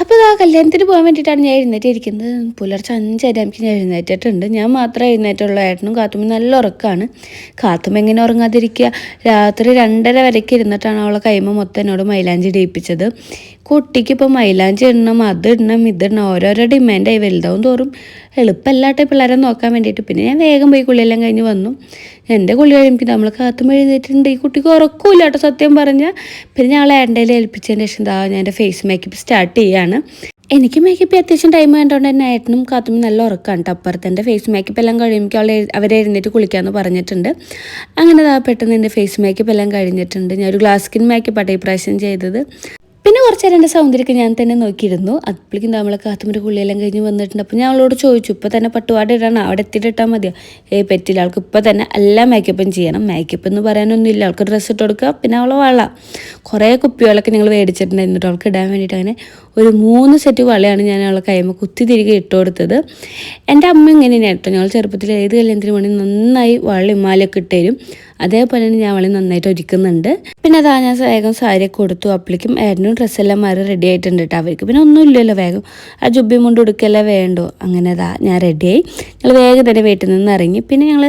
അപ്പോൾ ആ കല്യാണത്തിന് പോകാൻ വേണ്ടിയിട്ടാണ് ഞാൻ എഴുന്നേറ്റിരിക്കുന്നത്. പുലർച്ചെ 5:30 ഞാൻ എഴുന്നേറ്റിട്ടുണ്ട്. ഞാൻ മാത്രമേ എഴുന്നേറ്റുള്ളൂ. ഏട്ടനും കാത്തുമ്മ നല്ല ഉറക്കമാണ്. കാത്തുമ്മ എങ്ങനെ ഉറങ്ങാതിരിക്കുക? രാത്രി 2:30 വരെയൊക്കെ ഇരുന്നിട്ടാണ് അവളെ കൈമ മൊത്തം എന്നോട് മൈലാഞ്ചി ഇടിയിപ്പിച്ചത്. കുട്ടിക്ക് ഇപ്പോൾ മൈലാഞ്ചി ഇടണം, അതിടണം, ഇതിടണം, ഓരോരോ ഡിമാൻഡായി. വലുതാവും തോറും എളുപ്പമല്ലാട്ടെ പിള്ളേരെ നോക്കാൻ വേണ്ടിയിട്ട്. പിന്നെ ഞാൻ വേഗം പോയി കുളിയെല്ലാം കഴിഞ്ഞ് വന്നു. എൻ്റെ കുളി കഴിയുമ്പോൾ നമ്മൾ കാത്തുമ്മ എഴുന്നേറ്റിട്ടുണ്ട്. ഈ കുട്ടിക്ക് ഉറക്കമില്ല കേട്ടോ സത്യം പറഞ്ഞാൽ. പിന്നെ ഞങ്ങൾ ഏട്ടൻ്റെ ഏൽപ്പിച്ചതിന് ശേഷം ഞാൻ എൻ്റെ ഫേസ് മേക്കപ്പ് സ്റ്റാർട്ട് ചെയ്യുകയാണ്. എനിക്ക് മേക്കപ്പ് അത്യാവശ്യം ടൈം വേണ്ടതുകൊണ്ട് തന്നെ ഏട്ടനും കാത്തും നല്ല ഉറക്കമാണ് കേട്ടോ. അപ്പുറത്ത് എൻ്റെ ഫേസ് മേക്കപ്പ് എല്ലാം കഴിയുമ്പോൾ അവരെ എഴുന്നേറ്റ് കുളിക്കാമെന്ന് പറഞ്ഞിട്ടുണ്ട്. അങ്ങനെ പെട്ടെന്ന് എൻ്റെ ഫേസ് മേക്കപ്പ് എല്ലാം കഴിഞ്ഞിട്ടുണ്ട്. ഞാനൊരു ഗ്ലാസ് സ്കിൻ മേക്കപ്പാണ് ഈ പ്രാവശ്യം ചെയ്തത്. പിന്നെ കുറച്ച് നേരം എൻ്റെ സൗന്ദര്യമൊക്കെ ഞാൻ തന്നെ നോക്കിയിരുന്നു. അപ്പോഴേക്കും നമ്മളെ കാത്തുമ്മൻ്റെ കുളിയെല്ലാം കഴിഞ്ഞ് വന്നിട്ടുണ്ട്. അപ്പോൾ ഞാൻ അവളോട് ചോദിച്ചു, ഇപ്പോൾ തന്നെ പട്ടുപാട് ഇടണം, അവിടെ എത്തിയിട്ടാൽ മതിയോ? പറ്റില്ല, ആൾക്ക് ഇപ്പോൾ തന്നെ എല്ലാ മേക്കപ്പും ചെയ്യണം. മേക്കപ്പ് എന്ന് പറയാനൊന്നുമില്ല, അവൾക്ക് ഡ്രസ്സ് ഇട്ട് കൊടുക്കുക, പിന്നെ അവളെ വള കുറേ കുപ്പികളൊക്കെ ഞങ്ങൾ മേടിച്ചിട്ടുണ്ടായിരുന്നു. അവൾക്ക് ഇടാൻ വേണ്ടിയിട്ട് അങ്ങനെ ഒരു 3 സെറ്റ് വളയാണ് ഞാൻ അവളെ കൈമ കുത്തി തിരികെ ഇട്ട് കൊടുത്തത്. എൻ്റെ അമ്മ ഇങ്ങനെയാണ് കേട്ടോ. ഞങ്ങൾ ചെറുപ്പത്തിൽ ഏത് കല്യാണത്തിന് വേണ്ടി നന്നായി വളയും മാലയൊക്കെ ഇട്ടുതരും. അതേപോലെ തന്നെ ഞാൻ അവളെ നന്നായിട്ട് ഒരുക്കുന്നുണ്ട്. പിന്നെ അതാ ഞാൻ വേഗം സാരിയൊക്കെ കൊടുത്തു. അപ്പോഴേക്കും ഏട്ടനും ഡ്രസ്സെല്ലാം മാറി റെഡി ആയിട്ടുണ്ട് കേട്ടോ. അവർക്ക് പിന്നെ ഒന്നുമില്ലല്ലോ, വേഗം ആ ജുബ്ബി കൊണ്ട് ഉടുക്കല്ലേ വേണ്ടോ. അങ്ങനെ അതാ ഞാൻ റെഡിയായി. ഞങ്ങൾ വേഗം തന്നെ വീട്ടിൽ നിന്ന് ഇറങ്ങി. പിന്നെ ഞങ്ങൾ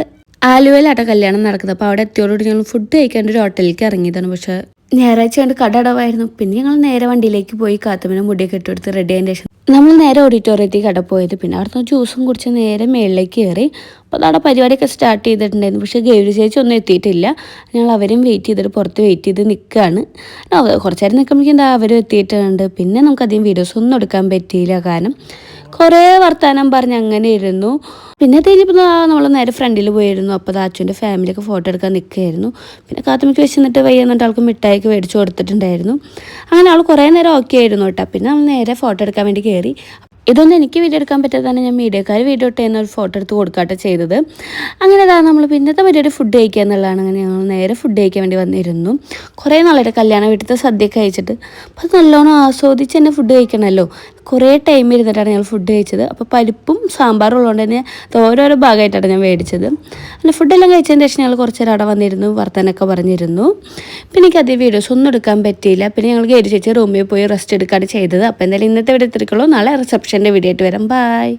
ആലുവയിലാട്ടോ കല്യാണം നടക്കുന്നത്. അപ്പോൾ അവിടെ എത്തിയോടുകൂടി ഞങ്ങൾ ഫുഡ് കഴിക്കേണ്ട ഒരു ഹോട്ടലിലേക്ക് ഇറങ്ങിയതാണ്. പക്ഷേ ഞായറാഴ്ച കണ്ട് കട അടവായിരുന്നു. പിന്നെ ഞങ്ങൾ നേരെ വണ്ടിയിലേക്ക് പോയി കാത്തുമ്മനെ മുടിയൊക്കെ ഇട്ടെടുത്ത് റെഡി ആയതിൻ്റെ ശേഷം നമ്മൾ നേരെ ഓഡിറ്റോറിയത്തിൽ കട പോയത്. പിന്നെ അവിടുന്ന് ജ്യൂസും കുടിച്ച് നേരെ മേളിലേക്ക് കയറി. അപ്പോൾ അതവിടെ പരിപാടിയൊക്കെ സ്റ്റാർട്ട് ചെയ്തിട്ടുണ്ടായിരുന്നു. പക്ഷേ ഗൗരി ചേച്ചി ഒന്നും എത്തിയിട്ടില്ല. ഞങ്ങൾ അവരും വെയിറ്റ് ചെയ്തിട്ട് പുറത്ത് വെയിറ്റ് ചെയ്ത് നിൽക്കുകയാണ്. കുറച്ച് നേരം നിൽക്കുമ്പോഴേക്കും എന്താ അവരും എത്തിയിട്ടുണ്ട്. പിന്നെ നമുക്കധികം വീഡിയോസ് ഒന്നും എടുക്കാൻ പറ്റിയില്ല, കാരണം കുറേ വർത്തമാനം പറഞ്ഞ് അങ്ങനെ ഇരുന്നു. പിന്നെ കഴിഞ്ഞപ്പോൾ നമ്മൾ നേരെ ഫ്രണ്ടിൽ പോയിരുന്നു. അപ്പോൾ അച്ഛൻ്റെ ഫാമിലിയൊക്കെ ഫോട്ടോ എടുക്കാൻ നിൽക്കുകയായിരുന്നു. പിന്നെ കാത്തുമ്മയ്ക്ക് വെച്ചിട്ട് വയ്യെന്നിട്ട് ആൾക്ക് മിഠായിക്ക് മേടിച്ച് കൊടുത്തിട്ടുണ്ടായിരുന്നു. അങ്ങനെ ആൾ കുറേ നേരം ഓക്കെ ആയിരുന്നു കേട്ടോ. പിന്നെ നമ്മൾ നേരെ ഫോട്ടോ എടുക്കാൻ വേണ്ടി കയറി. ഇതൊന്നും എനിക്ക് വീഡിയോ എടുക്കാൻ പറ്റാത്തതാണ് ഞാൻ മീഡിയക്കാർ വീഡിയോ ഇട്ടുന്ന ഒരു ഫോട്ടോ എടുത്ത് കൊടുക്കാട്ടെ ചെയ്തത്. അങ്ങനെ നമ്മൾ പിന്നത്തെ പരിപാടി ഫുഡ് കഴിക്കുക എന്നുള്ളതാണ്. അങ്ങനെ ഞങ്ങൾ നേരെ ഫുഡ് കഴിക്കാൻ വേണ്ടി വന്നിരുന്നു. കുറേ നാളായിട്ട് കല്യാണ വീട്ടിലത്തെ സദ്യയൊക്കെ കഴിച്ചിട്ട് അപ്പോൾ നല്ലോണം ആസ്വദിച്ച് തന്നെ ഫുഡ് കഴിക്കണമല്ലോ. കുറേ ടൈം ഇരുന്നിട്ടാണ് ഞങ്ങൾ ഫുഡ് കഴിച്ചത്. അപ്പോൾ പരിപ്പും സാമ്പാറും ഉള്ളതുകൊണ്ട് തന്നെ ഓരോരോ ഭാഗമായിട്ടാണ് ഞാൻ മേടിച്ചത്. അങ്ങനെ ഫുഡെല്ലാം കഴിച്ചതിന് ശേഷം ഞങ്ങൾ കുറച്ച് നേരം അവിടെ വന്നിരുന്നു, വർത്തമാനമൊക്കെ പറഞ്ഞിരുന്നു. പിന്നെ എനിക്ക് അതേ വീഡിയോസ് ഒന്നും എടുക്കാൻ പറ്റിയില്ല. പിന്നെ ഞങ്ങൾ ഗൗരി ചേച്ചി റൂമിൽ പോയി റെസ്റ്റ് എടുക്കുകയാണ് ചെയ്തത്. അപ്പോൾ എന്തായാലും ഇന്നത്തെ വീഡിയോ എത്തിരിക്കുള്ളൂ. നാളെ റിസപ്ഷൻ്റെ വീഡിയോ ആയിട്ട് വരാം. ബൈ.